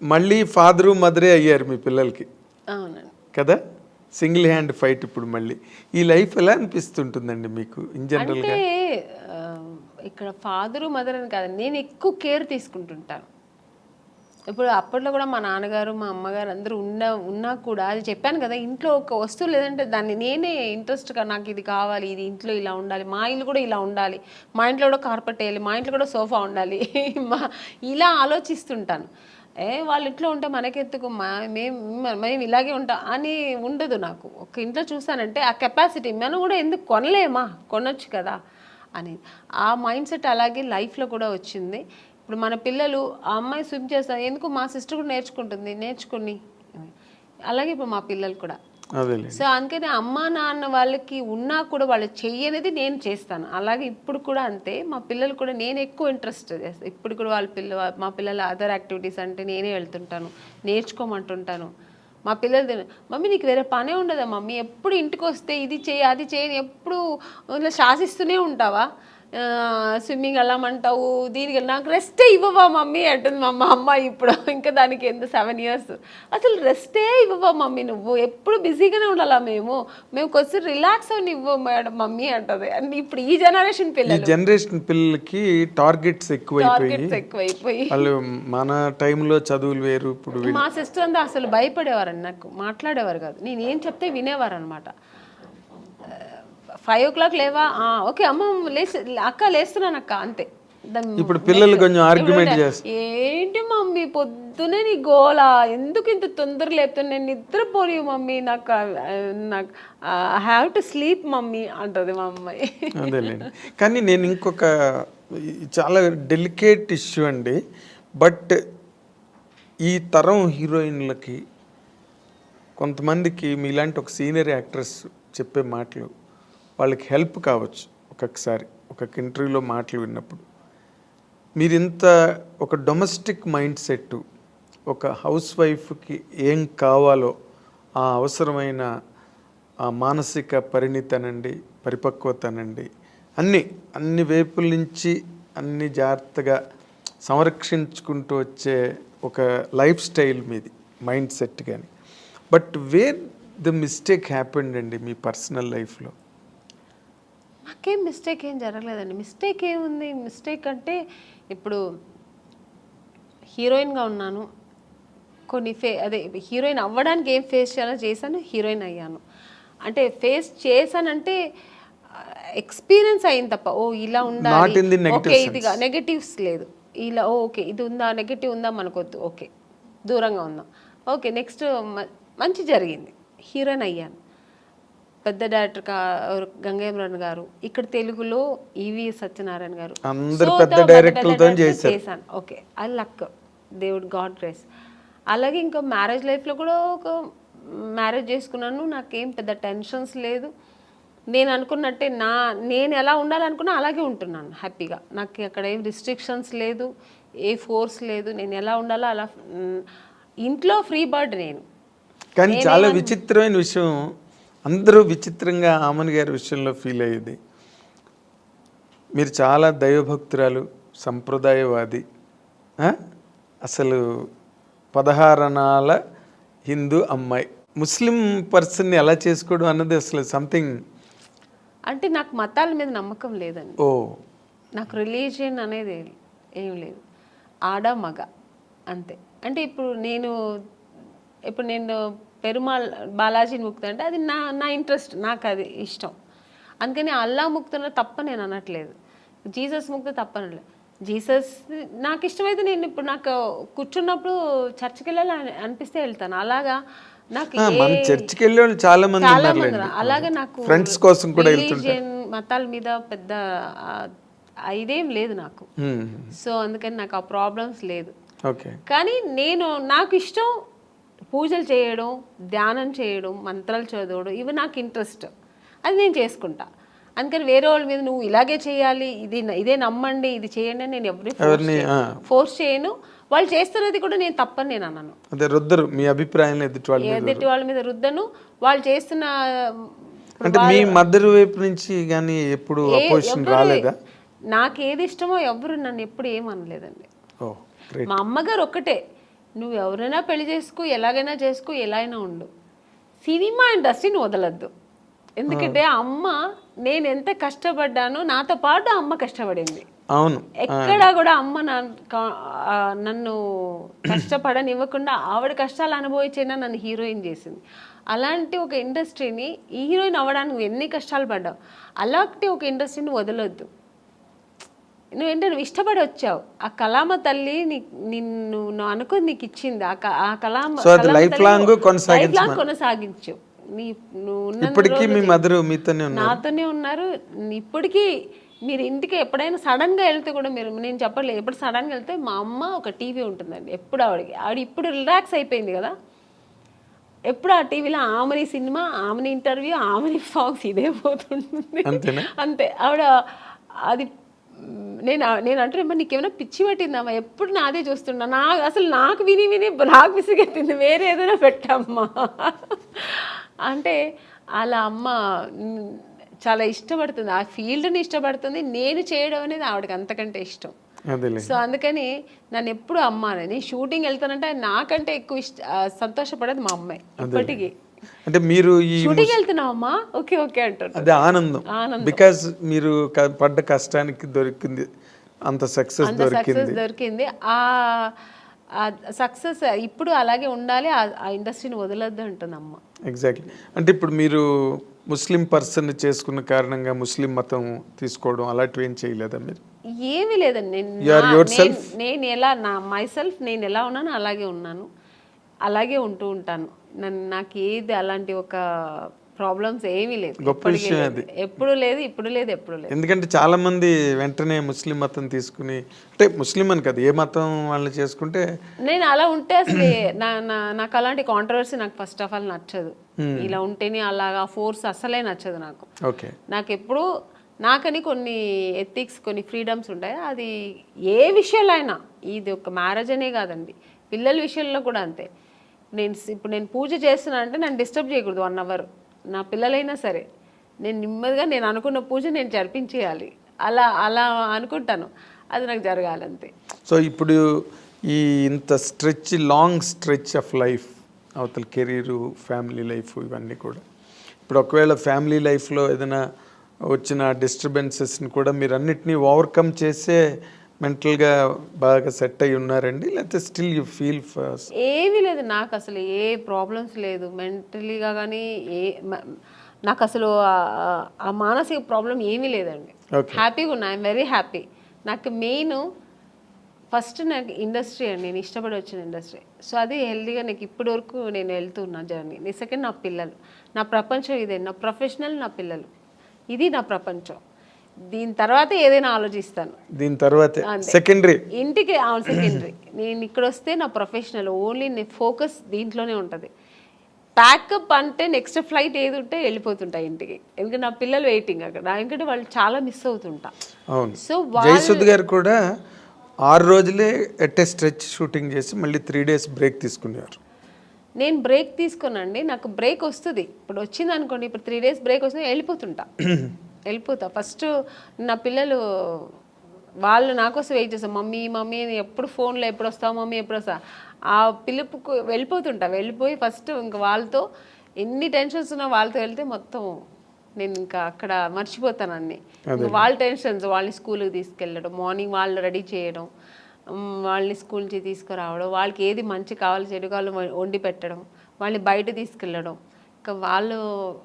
Speaker 3: మళ్ళీ ఫాదరు మదరే అయ్యారు మీ పిల్లలకి.
Speaker 2: అవునండి
Speaker 3: కదా, సింగిల్ హ్యాండ్ ఫైట్ ఇప్పుడు మళ్ళీ. ఈ లైఫ్ ఎలా అనిపిస్తుంటుందండి మీకు ఇన్ జనరల్గా?
Speaker 2: అంటే ఇక్కడ ఫాదరు మదర్ అని కాదు, నేను ఎక్కువ కేర్ తీసుకుంటుంటాను. ఇప్పుడు అప్పట్లో కూడా మా నాన్నగారు మా అమ్మగారు అందరూ ఉన్నా కూడా, అది చెప్పాను కదా, ఇంట్లో ఒక వస్తువు లేదంటే దాన్ని నేనే ఇంట్రెస్ట్గా నాకు ఇది కావాలి, ఇది ఇంట్లో ఇలా ఉండాలి, మా ఇల్లు కూడా ఇలా ఉండాలి, మా ఇంట్లో కూడా కార్పెట్ వేయాలి, మా ఇంట్లో కూడా సోఫా ఉండాలి, ఇలా ఆలోచిస్తుంటాను. వాళ్ళ ఇంట్లో ఉంటే మనకెత్తుకు మేము ఇలాగే ఉంటాం అని ఉండదు నాకు. ఒక ఇంట్లో చూసానంటే ఆ కెపాసిటీ మనం కూడా ఎందుకు కొనలేమా, కొనొచ్చు కదా అని ఆ మైండ్ సెట్ అలాగే లైఫ్లో కూడా వచ్చింది. ఇప్పుడు మన పిల్లలు ఆ అమ్మాయి స్విమ్ చేస్తారు, ఎందుకు మా సిస్టర్ కూడా నేర్చుకుని అలాగే ఇప్పుడు మా పిల్లలు కూడా. సో అందుకని అమ్మా నాన్న వాళ్ళకి ఉన్నా కూడా వాళ్ళు చెయ్యనేది నేను చేస్తాను. అలాగే ఇప్పుడు కూడా అంతే, మా పిల్లలు కూడా నేను ఎక్కువ ఇంట్రెస్ట్ చేస్తాను. ఇప్పుడు కూడా మా పిల్లల అదర్ యాక్టివిటీస్ అంటే నేనే వెళ్తుంటాను, నేర్చుకోమంటుంటాను. మా పిల్లలు మమ్మీ నీకు వేరే పనే ఉండదా మమ్మీ, ఎప్పుడు ఇంటికి వస్తే ఇది చేయి అది చేయని ఎప్పుడు ఇలా శాసిస్తూనే ఉంటావా, స్విమ్మింగ్ వెళ్ళమంటావు, దీనికి నాకు రెస్టే ఇవ్వవా మమ్మీ అంటుంది మా అమ్మ. ఇప్పుడు ఇంకా దానికి ఎంత 7 years, అసలు రెస్టే ఇవ్వవా మమ్మీ, నువ్వు ఎప్పుడు బిజీగానే ఉండాలా, మేము కొంచెం రిలాక్స్ అని ఇవ్వ మేడం మమ్మీ అంటది. అండ్ ఇప్పుడు ఈ జనరేషన్
Speaker 3: పిల్లలకి టార్గెట్స్ ఎక్కువైపోయి వాళ్ళు మన టైంలో చదువులు వేరు. ఇప్పుడు
Speaker 2: మా సిస్టర్ అంతా అసలు భయపడేవారండి, నాకు మాట్లాడేవారు కాదు, నేను ఏం చెప్తే వినేవారు అనమాట. 5 o'clock లేవా, ఓకే అమ్మ అక్క లేస్తున్నాను అక్క అంతే.
Speaker 3: ఇప్పుడు పిల్లలు కొంచెం ఆర్గ్యుమెంట్ చేస్తారు,
Speaker 2: ఏంటి మమ్మీ పొద్దునే నీ గోలా, ఎందుకు ఇంత తొందర లేపుతాను, నేను నిద్రపోని మమ్మీ, నాకు హ్యావ్ టు స్లీప్ మమ్మీ అంటది మా అమ్మాయి.
Speaker 3: అదేలేండి. కానీ నేను ఇంకొక చాలా డెలికేట్ ఇష్యూ అండి, బట్ ఈ తరం హీరోయిన్లకి కొంతమందికి మీలాంటి ఒక సీనియర్ యాక్ట్రెస్ చెప్పే మాటలు వాళ్ళకి హెల్ప్ కావచ్చు. ఒక్కొక్కసారి ఒక ఇంటర్వ్యూలో మాటలు విన్నప్పుడు మీరు ఇంత ఒక డొమెస్టిక్ మైండ్ సెట్, ఒక హౌస్ వైఫ్కి ఏం కావాలో ఆ అవసరమైన ఆ మానసిక పరిణితనండి, పరిపక్వతనండి, అన్ని వైపుల నుంచి అన్ని జాగ్రత్తగా సంరక్షించుకుంటూ వచ్చే ఒక లైఫ్ స్టైల్ మీది, మైండ్ సెట్. కానీ but where the mistake happened అండి మీ పర్సనల్ లైఫ్లో?
Speaker 2: నాకేం మిస్టేక్ ఏం జరగలేదండి. మిస్టేక్ ఏముంది, మిస్టేక్ అంటే ఇప్పుడు హీరోయిన్గా ఉన్నాను, కొన్ని హీరోయిన్ అవ్వడానికి ఏం ఫేస్ చేయాలో చేశాను, హీరోయిన్ అయ్యాను. అంటే ఫేస్ చేశానంటే ఎక్స్పీరియన్స్ అయింది తప్ప ఇలా ఉండాలి, ఓకే ఇదిగా నెగటివ్స్ లేదు, ఇలా ఓకే ఇది ఉందా, నెగటివ్ ఉందా మనకొద్దు, ఓకే దూరంగా ఉందాం, ఓకే నెక్స్ట్ మంచి జరిగింది, హీరోయిన్ అయ్యాను. పెద్ద డైరెక్టర్ గంగేమ్రాన్ గారు, ఇక్కడ తెలుగులో ఈవి సత్యనారాయణ గారు, చేశాను. ఓకే ఐ లక్, దేవుడు గాడ్ గ్రేస్. అలాగే ఇంకా మ్యారేజ్ లైఫ్లో కూడా ఒక మ్యారేజ్ చేసుకున్నాను, నాకేం పెద్ద టెన్షన్స్ లేదు. నేను అనుకున్నట్టే నేను ఎలా ఉండాలనుకున్నా అలాగే ఉంటున్నాను హ్యాపీగా. నాకు అక్కడ ఏం రిస్ట్రిక్షన్స్ లేదు, ఏ ఫోర్స్ లేదు, నేను ఎలా ఉండాలో అలా. ఇంట్లో ఫ్రీ బర్డ్ నేను.
Speaker 3: కానీ చాలా విచిత్రమైన విషయం, అందరూ విచిత్రంగా ఆమని గారి విషయంలో ఫీల్ అయ్యేది, మీరు చాలా దైవభక్తురాలు, సంప్రదాయవాది, అసలు 16 అణాల హిందూ అమ్మాయి, ముస్లిం పర్సన్ని ఎలా చేసుకోవడం అన్నది అసలు సంథింగ్.
Speaker 2: అంటే నాకు మతాల మీద నమ్మకం లేదండి. నాకు రిలీజియన్ అనేది ఏం లేదు, ఆడ మగ అంతే. అంటే ఇప్పుడు నేను పెరుమాళ్ బాలాజీని ముక్తా అది నా ఇంట్రెస్ట్, నాకు అది ఇష్టం. అందుకని అల్లా ముక్తున్న తప్ప నేను అనట్లేదు, జీసస్ ముక్త తప్ప అనట్లేదు. జీసస్ నాకు ఇష్టమైతే నేను ఇప్పుడు నాకు కూర్చున్నప్పుడు చర్చికి వెళ్ళాలి అనిపిస్తే వెళ్తాను. అలాగా నాకు
Speaker 3: చర్చికి వెళ్ళే వాళ్ళు చాలా మంది
Speaker 2: అలాగే నాకు
Speaker 3: ఫ్రెండ్స్ కోసం కూడా
Speaker 2: రిలీజియన్ మతాల మీద పెద్ద ఇదేం లేదు నాకు. సో అందుకని నాకు ఆ ప్రాబ్లమ్స్ లేదు. కానీ నాకు ఇష్టం పూజలు చేయడం, ధ్యానం చేయడం, మంత్రాలు చదవడం, ఇవి నాకు ఇంట్రెస్ట్. అది నేను చేసుకుంటా. అందుకని వేరే వాళ్ళ మీద నువ్వు ఇలాగే చేయాలి, ఇదే నమ్మండి, ఇది చేయండి అని నేను ఎవరిని ఫోర్స్ చేయను. వాళ్ళు చేస్తున్నది కూడా నేను తప్పని నేను అన్నాను.
Speaker 3: అదే రుద్దరు మీ అభిప్రాయం
Speaker 2: ఎదుటి వాళ్ళ మీద రుద్దను. వాళ్ళు చేస్తున్న
Speaker 3: అంటే మీ మదర్ వైపు నుంచి కానీ ఎప్పుడు అపోజిషన్ రాలేదా?
Speaker 2: నాకు ఏది ఇష్టమో ఎవరు నన్ను ఎప్పుడు ఏమనలేదండి. మా అమ్మగారు ఒక్కటే, నువ్వు ఎవరైనా పెళ్లి చేసుకో, ఎలాగైనా చేసుకో, ఎలా అయినా ఉండు, సినిమా ఇండస్ట్రీని వదలద్దు. ఎందుకంటే అమ్మ నేను ఎంత కష్టపడ్డానో నాతో పాటు అమ్మ కష్టపడింది.
Speaker 3: అవును,
Speaker 2: ఎక్కడా కూడా అమ్మ నన్ను కష్టపడనివ్వకుండా ఆవిడ కష్టాలు అనుభవించినా నన్ను హీరోయిన్ చేసింది. అలాంటి ఒక ఇండస్ట్రీని హీరోయిన్ అవ్వడానికి నువ్వు ఎన్ని కష్టాలు పడ్డావు, అలాంటి ఒక ఇండస్ట్రీని వదలొద్దు. నువ్వు ఇష్టపడి వచ్చావు, ఆ కళామ తల్లి నిన్ను అనుకుని నీకు ఇచ్చింది, ఆ కళామ
Speaker 3: లైఫ్ లాంగ్
Speaker 2: కొనసాగించు.
Speaker 3: ఇప్పటికీ మీ మదర్
Speaker 2: నాతోనే ఉన్నారు. ఇప్పటికీ మీరు ఇంటికి ఎప్పుడైనా సడన్గా వెళ్తే కూడా నేను చెప్పలేదు, ఎప్పుడు సడన్గా వెళ్తే మా అమ్మ ఒక టీవీ ఉంటుందండి ఎప్పుడు ఆవిడ ఇప్పుడు రిలాక్స్ అయిపోయింది కదా, ఎప్పుడు ఆ టీవీలో ఆమెని సినిమా, ఆమెని ఇంటర్వ్యూ, ఆమెని సాంగ్స్ ఇదే పోతుంటుంది అంతే. ఆవిడ అది నేను అంటున్నా, నీకేమైనా పిచ్చి పట్టిందమ్మా, ఎప్పుడు నాదే చూస్తున్నా, అసలు నాకు విని నాకు విసిగెత్తింది, వేరే ఏదైనా పెట్టమ్మా అంటే. అలా అమ్మ చాలా ఇష్టపడుతుంది, ఆ ఫీల్డ్ని ఇష్టపడుతుంది. నేను చేయడం అనేది ఆవిడకి అంతకంటే ఇష్టం. సో అందుకని నన్ను ఎప్పుడు అమ్మ నేను షూటింగ్ వెళ్తానంటే నాకంటే ఎక్కువ సంతోషపడేది మా అమ్మాయి ఇప్పటికీ.
Speaker 3: అంటే మీరు ఈ
Speaker 2: షూటింగ్ వెళ్తున్నావమ్మా, ఓకే ఓకే అంటారు.
Speaker 3: అదే ఆనందం, బికాజ్ మీరు పడ్డ కష్టానికి దొరికింది అంత సక్సెస్
Speaker 2: దొరికింది. ఆ సక్సెస్ ఇప్పుడు అలాగే ఉండాలి, ఆ ఇండస్ట్రీని వదలొద్దు అంటుంది అమ్మ.
Speaker 3: ఎగ్జాక్ట్లీ. అంటే ఇప్పుడు మీరు ముస్లిం పర్సన్ చేసుకున్న కారణంగా ముస్లిం మతం తీసుకోవడం అలాంటివి ఏం చేయలేదా మీరు?
Speaker 2: ఏమీ లేదండి. నేను ఎలా మైసెల్ఫ్ నేను ఎలా ఉన్నానో అలాగే ఉన్నాను, అలాగే ఉంటూ ఉంటాను. నాకు ఏది అలాంటి ఒక ప్రాబ్లమ్స్ ఏమీ లేదు, ఎప్పుడు లేదు, ఇప్పుడు లేదు, ఎప్పుడు లేదు.
Speaker 3: ఎందుకంటే చాలా మంది వెంటనే ముస్లిం మతం తీసుకుని, అంటే ముస్లిం అని కదా ఏ మతం వాళ్ళని చేసుకుంటే,
Speaker 2: నేను అలా ఉంటే అసలు నాకు అలాంటి కాంట్రవర్సీ నాకు ఫస్ట్ ఆఫ్ ఆల్ నచ్చదు. ఇలా ఉంటేనే అలాగా ఫోర్స్ అసలే నచ్చదు నాకు.
Speaker 3: ఓకే,
Speaker 2: నాకు ఎప్పుడు నాకని కొన్ని ఎథిక్స్, కొన్ని ఫ్రీడమ్స్ ఉంటాయి. అది ఏ విషయంలో అయినా, ఇది ఒక మ్యారేజ్ అనే కాదండి, పిల్లల విషయంలో కూడా అంతే. ఇప్పుడు నేను పూజ చేస్తున్నా అంటే నన్ను డిస్టర్బ్ చేయకూడదు 1 hour. నా పిల్లలైనా సరే నేను నెమ్మదిగా నేను అనుకున్న పూజ నేను జరిపించేయాలి, అలా అనుకుంటాను, అది నాకు జరగాలంతే.
Speaker 3: సో ఇప్పుడు ఈ ఇంత లాంగ్ స్ట్రెచ్ ఆఫ్ లైఫ్, అవతల కెరీరు, ఫ్యామిలీ లైఫ్, ఇవన్నీ కూడా ఇప్పుడు ఒకవేళ ఫ్యామిలీ లైఫ్లో ఏదైనా వచ్చిన డిస్టర్బెన్సెస్ని కూడా మీరు అన్నిటినీ ఓవర్కమ్ చేసే మెంటల్గా బాగా సెట్ అయి ఉన్నారండి, లేకపోతే స్టిల్ యూ ఫీల్ ఫస్ట్?
Speaker 2: ఏమీ లేదు, నాకు అసలు ఏ ప్రాబ్లమ్స్ లేదు మెంటలీగా కానీ, నాకు అసలు ఆ మానసిక ప్రాబ్లం ఏమీ లేదండి. హ్యాపీగా ఉన్నా, ఐఎమ్ వెరీ హ్యాపీ. నాకు మెయిన్ ఫస్ట్ నాకు ఇండస్ట్రీ అండి, నేను ఇష్టపడి వచ్చిన ఇండస్ట్రీ. సో అది హెల్దీగా నాకు ఇప్పటి వరకు నేను వెళ్తున్నా జర్నీ. సెకండ్ నా పిల్లలు, నా ప్రపంచం ఇదే, నా ప్రొఫెషనల్, నా పిల్లలు, ఇది నా ప్రపంచం. దీని తర్వాత ఏదైనా ఆలోచిస్తాను,
Speaker 3: దీని తర్వాత సెకండరీ,
Speaker 2: ఇంటికి సెకండరీ. నేను ఇక్కడ వస్తే నా ప్రొఫెషనల్ ఓన్లీ ఫోకస్ దీంట్లోనే ఉంటుంది. ప్యాకప్ అంటే నెక్స్ట్ ఫ్లైట్ ఏది ఉంటే వెళ్ళిపోతుంటా ఇంటికి, ఎందుకంటే నా పిల్లలు వెయిటింగ్ అక్కడ, ఎందుకంటే వాళ్ళు చాలా మిస్ అవుతుంటా.
Speaker 3: అవును, సో జయసుద్ గారు కూడా 6 రోజులే ఎట్ ఏ స్ట్రెచ్ షూటింగ్ చేసి మళ్ళీ 3 days బ్రేక్ తీసుకున్నారు.
Speaker 2: నేను బ్రేక్ తీసుకున్నాండి, నాకు బ్రేక్ వస్తుంది. ఇప్పుడు వచ్చింది అనుకోండి, ఇప్పుడు 3 days బ్రేక్ వస్తుంది, వెళ్ళిపోతా. ఫస్ట్ నా పిల్లలు వాళ్ళు నా కోసం వెయిట్ చేస్తాను, మమ్మీ ఎప్పుడు ఫోన్లో ఎప్పుడు వస్తావు మమ్మీ, ఎప్పుడు వస్తా, ఆ పిలుపుకు వెళ్ళిపోయి ఫస్ట్ ఇంకా వాళ్ళతో ఎన్ని టెన్షన్స్ ఉన్నా వాళ్ళతో వెళ్తే మొత్తం నేను ఇంకా అక్కడ మర్చిపోతాను అన్ని. వాళ్ళ టెన్షన్స్, వాళ్ళని స్కూల్కి తీసుకెళ్ళడం, మార్నింగ్ వాళ్ళు రెడీ చేయడం, వాళ్ళని స్కూల్ నుంచి తీసుకురావడం, వాళ్ళకి ఏది మంచి కావాలి చెడు కావాలి వండి పెట్టడం, వాళ్ళని బయట తీసుకెళ్ళడం, ఇంకా వాళ్ళ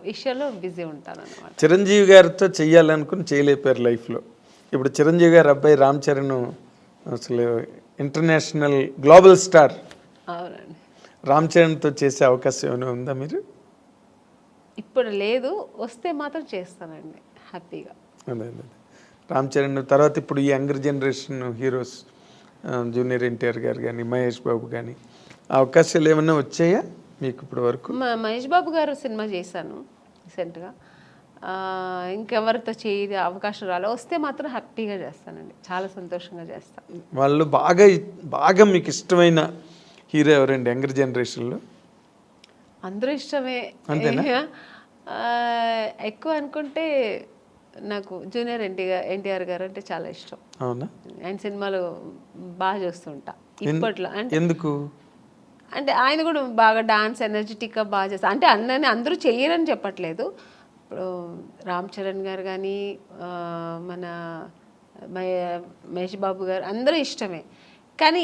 Speaker 2: విషయంలో బిజీ ఉంటాను అన్నమాట.
Speaker 3: చిరంజీవి గారితో చెయ్యాలనుకుని చేయలేపారు లైఫ్లో. ఇప్పుడు చిరంజీవి గారు అబ్బాయి రామ్ చరణ్ అసలు ఇంటర్నేషనల్ గ్లోబల్ స్టార్.
Speaker 2: అవునండి.
Speaker 3: రామ్ చరణ్తో చేసే అవకాశం ఏమైనా ఉందా మీరు?
Speaker 2: ఇప్పుడు లేదు, వస్తే మాత్రం చేస్తానండి హ్యాపీగా.
Speaker 3: అదే రామ్ చరణ్ తర్వాత ఇప్పుడు ఈ younger generation heroes junior NTR గారు కానీ, మహేష్ బాబు కానీ, అవకాశాలు ఏమైనా వచ్చాయా మీకు ఇప్పటి వరకు?
Speaker 2: మహేష్ బాబు గారు సినిమా చేశాను రీసెంట్గా. ఇంకెవరితో చేయ అవకాశం రాలే, వస్తే మాత్రం హ్యాపీగా చేస్తానండి, చాలా సంతోషంగా చేస్తాను.
Speaker 3: వాళ్ళు బాగా మీకు ఇష్టమైన హీరో ఎవరండి యంగర్ జనరేషన్లో?
Speaker 2: అందరూ ఇష్టమే. ఎక్కువ అనుకుంటే నాకు జూనియర్ ఎన్టీఆర్ గారు అంటే చాలా ఇష్టం.
Speaker 3: అవునా?
Speaker 2: ఆయన సినిమాలు బాగా చూస్తుంటా ఇప్పట్లో. అంటే
Speaker 3: ఎందుకు
Speaker 2: అంటే ఆయన కూడా బాగా డాన్స్ ఎనర్జెటిక్గా బాగా చేస్తారు. అంటే అందరూ చెయ్యరని చెప్పట్లేదు. ఇప్పుడు రామ్ చరణ్ గారు కానీ మన మహేష్ బాబు గారు అందరూ ఇష్టమే. కానీ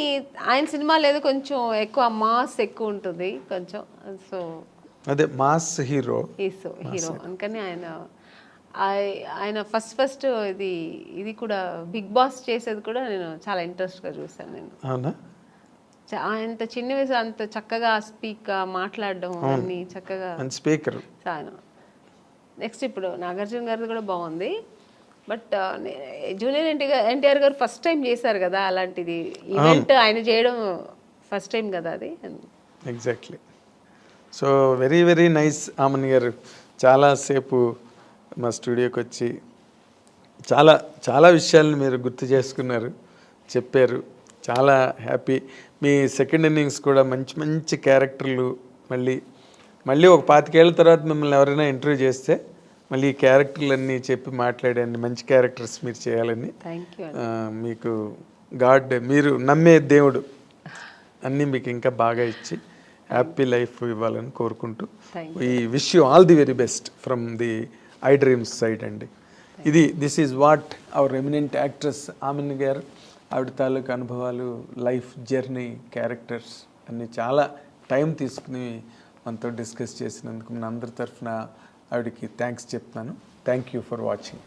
Speaker 2: ఆయన సినిమాలు ఏదో కొంచెం ఎక్కువ మాస్ ఎక్కువ ఉంటుంది కొంచెం. సో
Speaker 3: అదే మాస్ హీరో
Speaker 2: అందుకని ఆయన ఫస్ట్ ఇది కూడా బిగ్ బాస్ చేసేది కూడా నేను చాలా ఇంట్రెస్ట్గా చూసాను నేను.
Speaker 3: అవునా?
Speaker 2: అంత చిన్న వయసు అంత చక్కగా మాట్లాడడం అన్ని చక్కగా
Speaker 3: స్పీకర్.
Speaker 2: నెక్స్ట్ ఇప్పుడు నాగార్జున గారిది కూడా బాగుంది. బట్ జూనియర్ ఎన్టీఆర్ గారు ఫస్ట్ టైం చేశారు కదా అలాంటిది ఈవెంట్, ఆయన చేయడం ఫస్ట్ టైం కదా అది.
Speaker 3: Exactly. So very very nice Amman గారు, చాలాసేపు మా స్టూడియోకి వచ్చి చాలా చాలా విషయాలను మీరు గుర్తు చేసుకున్నారు, చెప్పారు. చాలా హ్యాపీ. మీ సెకండ్ ఇన్నింగ్స్ కూడా మంచి మంచి క్యారెక్టర్లు, మళ్ళీ ఒక 25 ఏళ్ళ తర్వాత మిమ్మల్ని ఎవరైనా ఇంటర్వ్యూ చేస్తే మళ్ళీ ఈ క్యారెక్టర్లన్నీ చెప్పి మాట్లాడండి, మంచి క్యారెక్టర్స్ మీరు చేయాలని. మీకు మీరు నమ్మే దేవుడు అన్నీ మీకు ఇంకా బాగా ఇచ్చి హ్యాపీ లైఫ్ ఇవ్వాలని కోరుకుంటూ we wish you all the very best from the iDreams side అండి. This is what our eminent actress ఆమెన్ గారు, ఆవిడ తాలూకు అనుభవాలు, లైఫ్ జర్నీ, క్యారెక్టర్స్ అన్నీ చాలా టైం తీసుకుని మనతో డిస్కస్ చేసినందుకు మన అందరి తరఫున ఆవిడకి థ్యాంక్స్ చెప్తున్నాను. Thank you for watching.